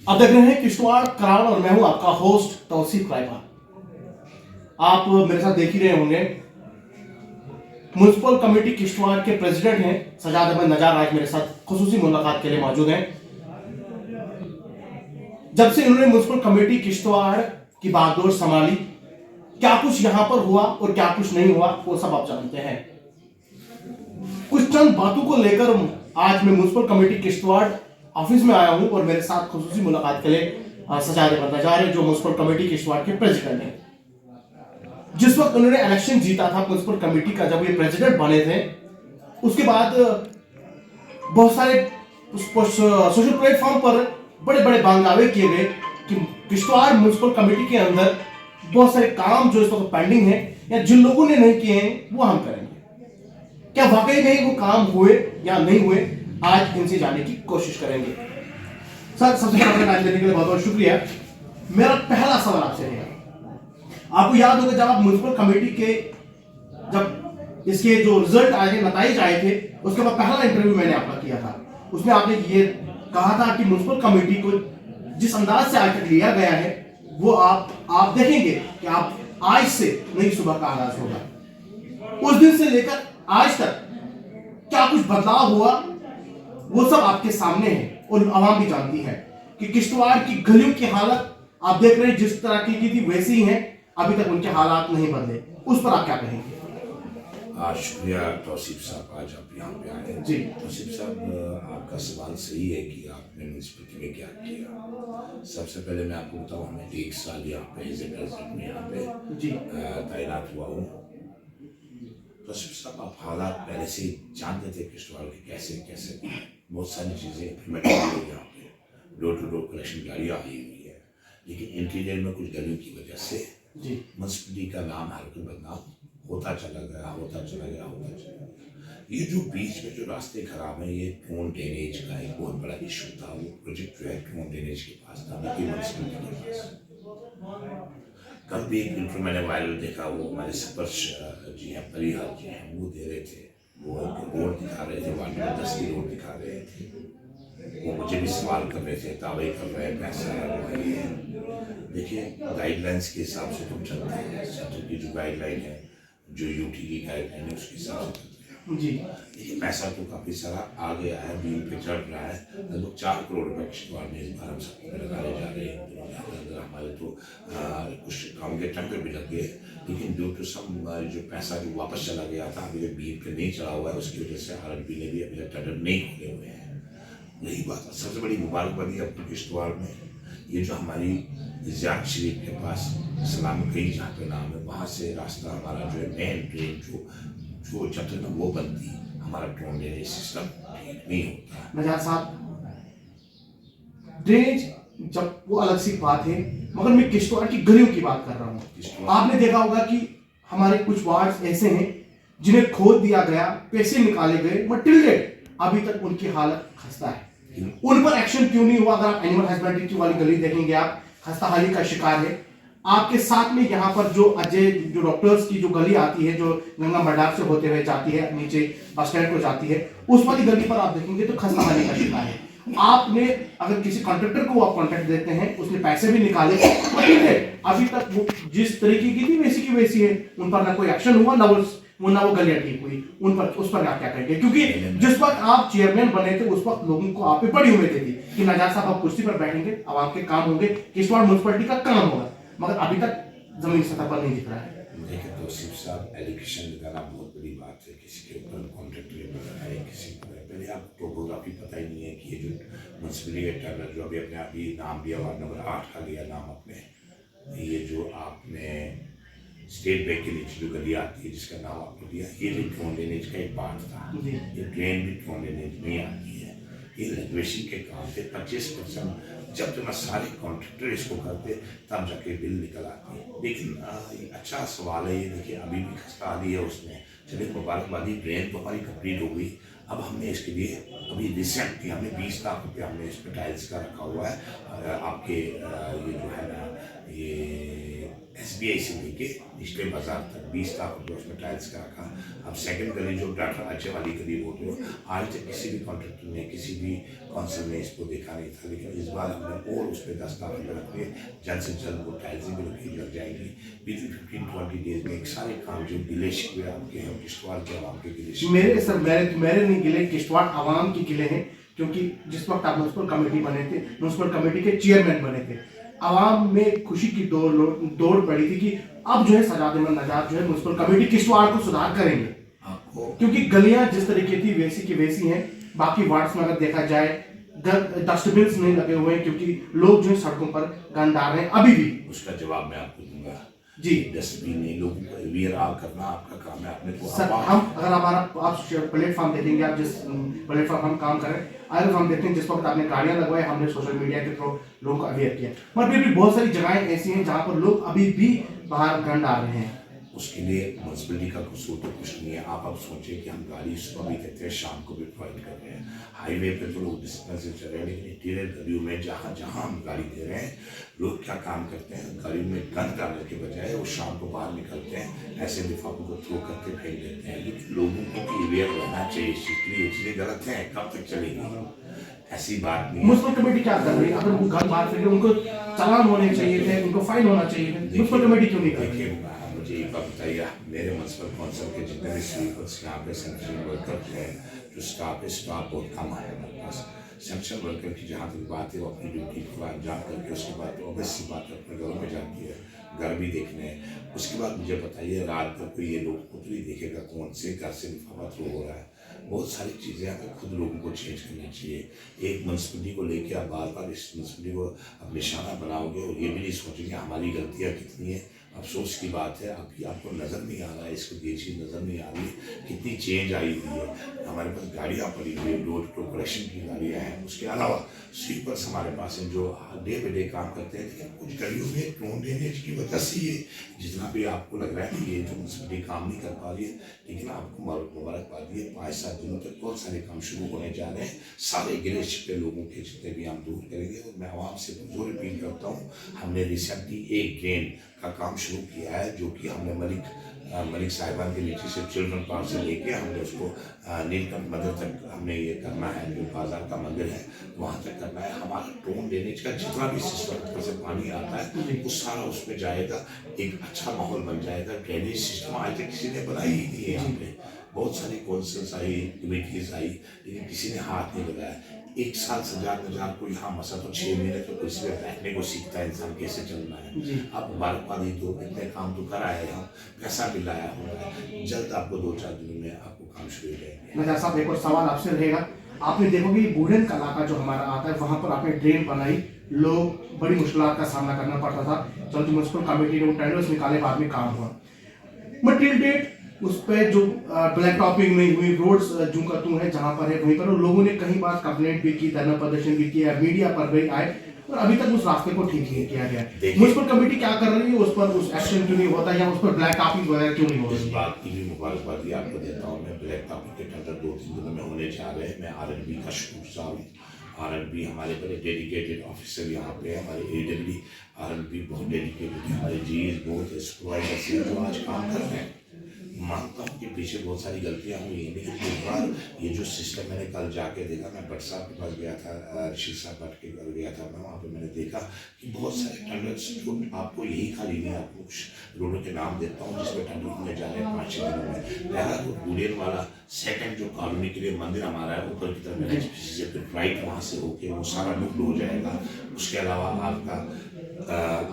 आप देख रहे हैं किश्तवाड़ करावल और मैं हूं आपका होस्ट तौसीफ रायबा। आप मेरे साथ देख ही रहे होंगे म्युनिसिपल कमेटी किश्तवाड़ के प्रेसिडेंट हैं सजाद अहमद नजार आज मेरे साथ खुसूसी मुलाकात के लिए मौजूद हैं। जब से इन्होंने म्युनिसिपल कमेटी किश्तवाड़ की बागडोर संभाली, क्या कुछ यहां पर हुआ और क्या कुछ नहीं हुआ वो सब आप जानते हैं। कुछ चंद बातों को लेकर आज मैं म्युनिसिपल कमेटी किश्तवाड़ ऑफिस में आया हूं और मेरे साथ खुसूसी मुलाकात के लिए सजाद अहमद नजार है जो म्युनिसिपल कमेटी किश्तवाड़ के प्रेसिडेंट हैं। जिस वक्त उन्होंने इलेक्शन जीता था म्युनिसिपल कमेटी का, जब ये प्रेसिडेंट बने थे, उसके बाद बहुत सारे सोशल प्लेटफॉर्म पर बड़े बड़े बांगावे किए गए कि किश्तवाड़ म्युनिसिपल कमेटी के अंदर बहुत सारे काम जो इस वक्त पेंडिंग है या जिन लोगों ने नहीं किए हैं वो हम करेंगे। क्या वाकई में वो काम हुए या नहीं हुए, आज इनसे जानने की कोशिश करेंगे। सर, सबसे पहले अपना टाइम देने के लिए बहुत बहुत शुक्रिया। मेरा पहला सवाल आपसे है, आपको याद होगा जब आप म्युनिसिपल कमेटी के जब इसके जो रिजल्ट आए थे, नताइज आए थे, उसके बाद पहला इंटरव्यू मैंने आपका किया था, उसमें आपने ये कहा था कि म्युनिसिपल कमेटी को जिस अंदाज से आज तक लिया गया है वो आप देखेंगे कि आप आज से नई सुबह का आगाज होगा। उस दिन से लेकर आज तक क्या कुछ बदलाव हुआ वो सब आपके सामने है और आवाम भी जानती है कि किश्तवाड़ की गलियों की हालत आप देख रहे हैं जिस तरह की थी वैसी ही है, अभी तक उनके हालात नहीं बदले। उस पर आप क्या कहेंगे? शुक्रिया तौसीफ साहब, आज आप यहाँ पे आए जी। तौसीफ साहब, आपका सवाल सही है कि आपने म्यूनसिपलिटी में क्या किया। सबसे पहले मैं आपको बताऊँ, मैं 1 साल यहाँ पे एज ए प्रेसिडेंट में यहाँ पे जी तैनात हुआ हूँ। तौसीफ साहब, आप हालात पहले से जानते थे किश्तवाड़ के कैसे कैसे बहुत सारी चीज़ें इम्प्लीमेंट की गई यहाँ पे। डोर टू डोर कलेक्शन गाड़ियाँ आई हुई है, लेकिन इंटीरियर में कुछ गलियों की वजह से म्यूनसिपलिटी का नाम हर कोई बदनाम होता चला गया। ये जो बीच में जो रास्ते खराब हैं, ये टोन ड्रेनेज का एक बहुत बड़ा इशू था। वो प्रोजेक्ट जो है टोन ड्रेनेज के पास था, न कि म्यूनसिपलिटी के पास। कल भी एक इंटरव्यू मैंने वायरल देखा, वो हमारे सरपंच जी हैं, परिहार जी हैं, वो दे रहे थे, वो रोड दिखा रहे थे, वार्ड नंबर 10 की रोड दिखा रहे थे। वो मुझे भी सवाल कर रहे थे, दावे कर रहे हैं, पैसा है। देखिए, गाइडलाइंस के हिसाब से तुम चलते हैं, सेंटर की जो गाइडलाइन है, जो यूटी की गाइडलाइन है, उसके हिसाब से चलते हैं जी। लेकिन पैसा तो काफ़ी सारा आ गया है, बिल पे चढ़ रहा है। लगभग 4 करोड़ रुपये किश्तवाड़ में इस बार हम सबको लगाए जा रहे हैं। हमारे तो कुछ काम के टंकर भी लग गए, लेकिन ड्यू टू सम जो पैसा जो वापस चला गया था, अभी बिल पे नहीं चढ़ा हुआ है, उसकी वजह से RNB ने भी अभी तक टेंडर नहीं खोले हुए हैं। यही बात सबसे बड़ी मुबारकबादी अपने किश्तवाड़ में, ये जो हमारी ज़ियारत शरीफ के पास सलाम कई जहाँ पे नाम है, वहाँ से रास्ता हमारा जो है मेन ट्रेन जो जब तक वो बनती, हमारा ट्रेन ड्रेनेज सिस्टम ठीक नहीं होता। नजार साहब, ड्रेनेज जब वो अलग सी बात है, मगर मैं किश्तवाड़ की गलियों की बात कर रहा हूँ। आपने देखा होगा कि हमारे कुछ वार्ड ऐसे हैं जिन्हें खोद दिया गया, पैसे निकाले गए, बट टिल डेट अभी तक उनकी हालत खस्ता है। उन पर एक्शन क्यों नहीं हुआ? अगर आप एनिमल हस्बेंड्री की वाली गली देखेंगे, आप खस्ताहाली का शिकार है। आपके साथ में यहाँ पर जो अजय जो डॉक्टर्स की जो गली आती है, जो गंगा मडार से होते हुए जाती है, नीचे बस स्टैंड को जाती है, उस वाली गली पर आप देखेंगे तो खस्ताहाली का शिकार है। आपने अगर किसी कॉन्ट्रैक्टर को आप कॉन्ट्रैक्ट देते हैं, उसने पैसे भी निकाले, अभी तक वो जिस तरीके की थी वैसी की वैसी है। उन पर ना कोई एक्शन हुआ, ना वो गलियां ठीक हुई। उस पर आप क्या कहेंगे? क्योंकि जिस वक्त आप चेयरमैन बने थे उस वक्त लोगों को आप पे बड़ी उम्मीदें थी कि नजार साहब आप कुर्सी पर बैठेंगे, अब आपके काम होंगे, किश्तवाड़ म्युनिसिपलिटी का काम होगा, मगर अभी तक जमीन सतह पर नहीं दिख रहा है। देखिए तौसीफ साहब, एलिगेशन लगाना बहुत बड़ी बात है। किसी के ऊपर कॉन्ट्रैक्टर बनाना है, किसी को पहले आप टोपोग्राफी पता ही नहीं है कि ये जो म्यूनसिपलिटी टेंडर जो अभी अपने आप ही नाम लिया, वार्ड नंबर 8 का लिया नाम अपने, ये जो आपने स्टेट बैंक के नीचे जो गली आती है जिसका नाम आपने दिया, ये भी टोन ड्रेनेज का एक पार्ट था। ये ड्रेन भी टोन ड्रेनेज में आती है। ये रेनोवेशन के काम पे 25% जब तक सारे कॉन्ट्रैक्टर इसको करते तब जाके बिल निकल आती है। लेकिन अच्छा सवाल है ये। देखिए, अभी भी खस्ता आ रही है उसमें, चलिए मुबारकबादी, ड्रेन तो हमारी कंप्लीट हो गई। अब हमने इसके लिए अभी रिसेंटली हमने 20 लाख रुपये हमने इस पर टाइल्स का रखा हुआ है। आपके ये जो है ना, ये SBI से लेके निचले बाजार तक 20 लाख रुपये उसमें टाइल्स का रखा। अब सेकंड गली जो डाटा राज्य वाली गली बोल रहे हो, आज तक किसी भी कॉन्ट्रैक्टर ने, किसी भी कौंसल ने इसको देखा नहीं था, लेकिन इस बार हमने और उस पर 10 लाख रुपये रख दिए। जल्द से जल्द वो टाइल्सिंग भी लग जाएगी। विद 15-20 डेज में एक सारे काम जो गिले शिकवे आपके हैं, किश्तवाड़ के आवाम के गिले शिकवे, मेरे सर मेरे नहीं गिले, किश्तवाड़ आवाम की गिले हैं, क्योंकि जिस वक्त आप म्यूनसिपल कमेटी बने थे, म्यूनसिपल कमेटी के चेयरमैन बने थे, आवाम में खुशी की दौड़ पड़ी थी कि अब जो है सजाद अहमद नजात जो है म्यूनसिपल कमेटी किश्तवाड़ को सुधार करेंगे। आपको क्योंकि गलियां जिस तरीके थी वैसी की वैसी हैं। बाकी वार्ड्स में अगर देखा जाए डस्टबिन नहीं लगे हुए हैं, क्योंकि लोग जो है सड़कों पर गंद डाल रहे हैं अभी भी। उसका जवाब मैं आपको दूंगा जी। डस्टबिन नहीं, लोगों को अवेयर करना आपका काम है। आपने तो सर हम अगर हमारा आप प्लेटफॉर्म देखेंगे, आप जिस प्लेटफॉर्म हम काम करें, अगर हम देखते हैं जिस वक्त आपने गाड़ियां लगवाई, हमने सोशल मीडिया के थ्रू लोगों को अवेयर किया, मगर फिर भी बहुत सारी जगहें ऐसी हैं जहां पर लोग अभी भी बाहर गंद डाल रहे हैं। उसके लिए म्यूनसिपलिटी का कसूर तो कुछ नहीं है। आप अब सोचिए कि हम गाड़ी सुबह भी कहते हैं, शाम को भी प्रोवाइड कर रहे हैं। हाईवे पे तो लोग डिसिप्लिन से चल रहे हैं, लेकिन इंटीरियर गलियों में जहाँ जहाँ हम गाड़ी दे रहे हैं, लोग क्या काम करते हैं, गाड़ी में गंद डालने के बजाय वो शाम को बाहर निकलते हैं, ऐसे लिफाफों को थ्रो करके फेंक देते हैं। लेकिन लोगों को अवेयर रहना चाहिए इस चीज़ के लिए। ये चीज़ें गलत हैं, कब तक चलेगी? ऐसी बात नहीं है। म्यूनसिपल कमेटी क्या कर रही है? अगर वो घर बाहर फेंक, उनको चालान होने चाहिए थे, उनको फाइन होना चाहिए थे, म्यूनसिपल कमेटी क्यों नहीं कर रही? देखिए, मुझे एक बात बताइए, मेरे म्यूनसिपल कौंसिल के जितने भी स्वीपर्स यहाँ पे सेंट्रल वर्कर हैं, जो स्टाफ है, स्टाफ बहुत कम है हमारे पास। सेंट्रल वर्कर की जहाँ तक बात है, वो अपनी ड्यूटी को अंजाम करके उसके बाद तो ऑब्वियस सी बात है अपने घरों में जाती है, घर भी देखने। उसके बाद मुझे बताइए, रात को कोई ये लोग खुद नहीं देखेगा कौन से घर से लिफाफा थ्रो हो रहा है। बहुत सारी चीज़ें हमें खुद लोगों को चेंज करनी चाहिए। एक म्यूनसिपलिटी को लेके आप बार बार इस म्यूनसिपलिटी को अब निशाना बनाओगे और ये भी नहीं सोचेंगे हमारी गलतियाँ कितनी है। अफसोस की बात है, अभी आपको नज़र नहीं आ रहा है, इसको ये चीज़ नज़र नहीं आ रही कितनी चेंज आई हुई है। हमारे पास गाड़ियाँ पड़ी हुई है, डोर टू कलेक्शन की गाड़ियाँ हैं। उसके अलावा स्वीपर्स हमारे पास हैं जो डे बाई डे काम करते हैं। लेकिन कुछ गलियों में टोन देने की वजह से ये जितना भी आपको लग रहा है कि ये जो म्यूनसिपलिटी काम नहीं कर पा रही है, लेकिन आपको मुबारकबाद, ये 5-7 दिनों तक बहुत सारे काम शुरू होने जा रहे हैं। सारे गिले छिपे लोगों के जितने भी हम दूर करेंगे। और मैं आवाम से जोर अपील करता हूँ, हमने रिसेंटली एक ड्रेन का काम शुरू किया है, जो कि हमने मलिक साहिबान के नीचे से चिल्ड्रन पार्क से लेके हमने उसको नीलकंठ मंदिर तक हमने ये करना है। जो बाजार का मंदिर है वहाँ तक करना है। हमारा टोन ड्रेनेज का जितना भी सिस्टम ऊपर से पानी आता है वो सारा उसमें जाएगा, एक अच्छा माहौल बन जाएगा। ड्रेनेज सिस्टम आज तक किसी ने बनाई ही नहीं है यहाँ पे। बहुत सारी कौंसिल्स आई, कमेटीज आई, लेकिन किसी ने हाथ नहीं लगाया। एक साल सजाद नजात को यहाँ मसा तो 6 महीने तो कुर्सी पे बैठने को सीखता है इंसान, कैसे चलना है। आप मुबारकबादी दो, इतने काम तो कराए हम, पैसा भी लाया हुआ है। जल्द आपको 2-4 दिनों में आपको काम शुरू हो जाएंगे। नजात साहब, एक और सवाल आपसे रहेगा। आपने देखोगे बूढ़न का इलाका जो हमारा आता है, वहाँ पर आपने ड्रेन बनाई, लोग बड़ी मुश्किलात का सामना करना पड़ता था। चलो म्यूनसिपल कमेटी ने टेंडर्स निकाले, बाद में काम हुआ। मटेरियल डेट उस पर जो ब्लैक टॉपिंग में हुई, रोड्स जू का तू है जहाँ पर है वहीं पर, और लोगों ने कई बार कंप्लेंट भी की, धरना प्रदर्शन भी किया, मीडिया पर भी आए, और अभी तक उस रास्ते को ठीक नहीं किया गया। म्यूनसिपल कमेटी क्या कर रही है उस पर? उस एक्शन क्यों नहीं होता, या उस पर ब्लैक टॉपिंग वगैरह क्यों नहीं होता? इस बात की भी मुबारकबादी आपको देता हूँ मैं। ब्लैक टॉपिंग के टेंडर 2-3 दिनों में होने जा रहे हैं। मैं RNB का शुक्रगुजार हूँ। RNB हमारे बड़े डेडिकेटेड ऑफिसर यहाँ पे है। हमारे AWD RNB बहुत डेडिकेटेड है। हमारे GS बहुत सुपरवाइजर से जो आज काम कर रहे हैं। मानता हूँ कि पीछे बहुत सारी गलतियाँ हुई हैं, लेकिन एक बार ये जो सिस्टम मैंने कल जाके देखा, मैं भट्ट साहब के पास गया था, ऋषि साहब भट्ट के घर गया था मैं, वहाँ पे मैंने देखा कि बहुत सारे टेंडर्स जो आपको यही खाली नहीं, आपको कुछ रोडों के नाम देता हूँ जिसमें टेंडर होने जा रहे हैं 5-6 दिनों में। पहला तो बूढ़ेन वाला, सेकंड जो कॉलोनी के लिए मंदिर हमारा है ऊपर की तरफ HPC से, फिर राइट वहाँ से होके वो सारा लुप्त हो जाएगा। उसके अलावा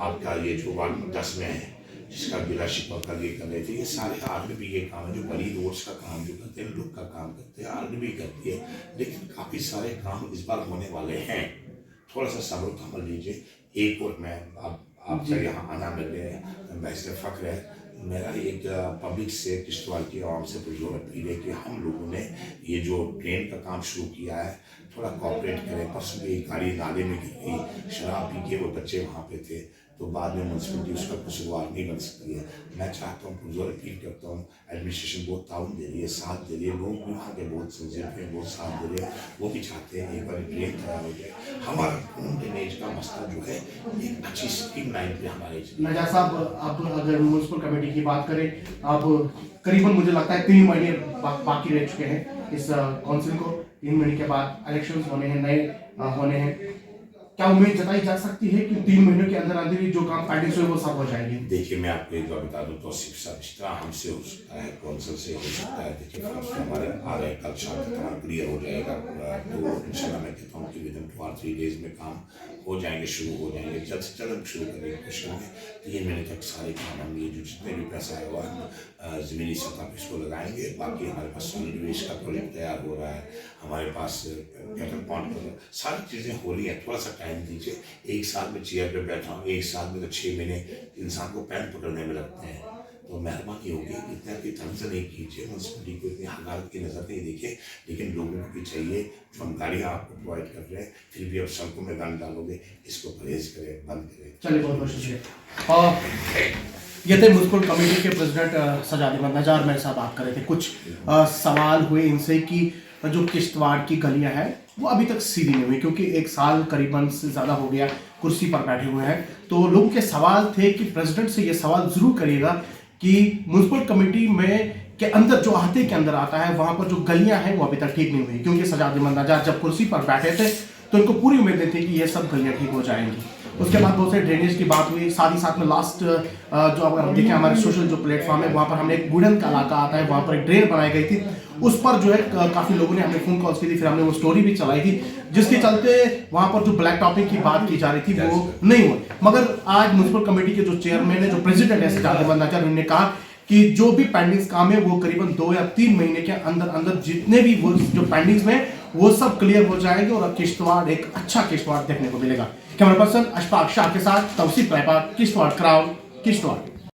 आपका ये जो वार्ड 10 में है जिसका गिला शिकवा का ये कर रहे थे, ये सारे RNB के काम है। जो बड़ी रोड्स का काम जो करते हैं, लोग का काम करते हैं, RNB करती है। लेकिन काफ़ी सारे काम इस बार होने वाले हैं, थोड़ा सा सब्र थाम लीजिए। एक और मैं आपका यहाँ आना मिले वैसे फ़ख्र है। मेरा एक पब्लिक से, किश्तवाड़ की आवाम से पुरजोर अपील है कि हम लोगों ने ये जो ट्रेन का काम शुरू किया है, थोड़ा कॉपरेट करें। परसों भी एक गाड़ी नाले में गिर गई, शराब पी के वो बच्चे वहाँ पे थे, तो बाद में म्यूनसिपलिटी उसका कसूरवार नहीं बन सकती है। मैं चाहता हूँ, पुरजोर अपील करता हूँ, एडमिनिस्ट्रेशन बहुत ताउन दे रही है, साथ दे रही है, लोग भी वहाँ के बहुत सिंसियर हैं, बहुत साथ दे रहे हैं, वो भी चाहते हैं एक बार ड्रेन खराब हो जाए। हमारा ड्रेनेज का मसला जो है एक अच्छी स्कीम लाइन पे हमारे नजाज साहब, अब अगर म्यूनसिपल कमेटी की बात करें, अब करीबन मुझे लगता है 3 महीने बाकी रह चुके हैं इस काउंसिल को। 3 महीने के बाद इलेक्शंस होने हैं, नए होने हैं। क्या उम्मीद जताई जा सकती है कि 3 महीनों के अंदर अंदर ही जो काम पेंडिंग हुए वो सब हो जाएंगे? देखिए, मैं आपको एक बार बता दूं तो सिर्फ जितना हमसे हो सकता है, काउंसिल से हो सकता है, देखिए फॉर्म्स हमारे आ रहे हैं, कल शाम तक हमारा क्लियर हो जाएगा। तो इंशाल्लाह मैं कहता हूँ कि विदिन 2 और 3 डेज में काम हो जाएंगे, शुरू हो जाएंगे, जल्द से जल्द हम शुरू करने की कोशिश करेंगे। 3 महीने तक सारे काम हम ये जो जितने भी पैसा आया हुआ हम ज़मीनी सतह पर इसको लगाएंगे। बाकी हमारे पास सॉलिड वेस्ट का प्रोजेक्ट तैयार हो रहा है, हमारे पास कैटल पॉन्ड का सारी चीज़ें हो रही हैं। थोड़ा सा टाइम दीजिए, 1 साल में चेयर पे बैठा हूँ, 1 साल में तो 6 महीने इंसान को पैन पकड़ने में लगते हैं। तो मेहरबानी होगी इतना की तंज नहीं कीजिए, म्यूनसिपलिटी को इतनी हकालत की नज़र नहीं देखिए, लेकिन लोगों को भी चाहिए जो हम गाड़ियाँ आपको प्रोवाइड कर रहे हैं, फिर भी अब सड़कों में गंद डालोगे, इसको परहेज करें, बंद करें। चलिए, बहुत बहुत शुक्रिया। और ये थे म्यूनसिपल कमेटी के प्रेसिडेंट सजाद अहमद नजार, मेरे साथ बात कर रहे थे। कुछ सवाल हुए इनसे कि जो किश्तवाड़ की गलियां हैं वो अभी तक सीधी नहीं हुई, क्योंकि 1 साल करीबन से ज़्यादा हो गया कुर्सी पर बैठे हुए हैं। तो लोगों के सवाल थे कि प्रेसिडेंट से ये सवाल ज़रूर करिएगा कि म्यूनसिपल कमेटी में के अंदर जो अहाते के अंदर आता है वहाँ पर जो गलियां हैं वो अभी तक ठीक नहीं हुई, क्योंकि सजाद अहमद नजार जब कुर्सी पर बैठे थे तो इनको पूरी उम्मीदें थी कि ये सब गलियां ठीक हो जाएंगी। उसके बाद बहुत से ड्रेनेज की बात हुई, साथ ही साथ में लास्ट जो अगर हम देखें हमारे सोशल जो प्लेटफॉर्म है वहाँ पर हमने एक वुडन का इलाका आता है, वहाँ पर एक ड्रेन बनाई गई थी, उस पर जो है काफ़ी लोगों ने हमें फ़ोन कॉल्स की थी, फिर हमने वो स्टोरी भी चलाई थी, जिसके चलते वहाँ पर जो ब्लैक टॉपिंग की बात की जा रही थी वो नहीं हुई। मगर आज म्यूनसिपल कमेटी के जो चेयरमैन है, जो प्रेसिडेंट है सजाद अहमद नजार, उन्होंने कहा कि जो भी पेंडिंग्स काम है वो करीबन 2 या 3 महीने के अंदर अंदर जितने भी वो जो पेंडिंग्स में वो सब क्लियर हो जाएंगे और अब किश्तवाड़ एक अच्छा किश्तवाड़ देखने को मिलेगा। कैमरा पर्सन अशफाक शाह के साथ तौसीफ रहमान, किश्तवाड़ क्राउड, किश्तवाड़।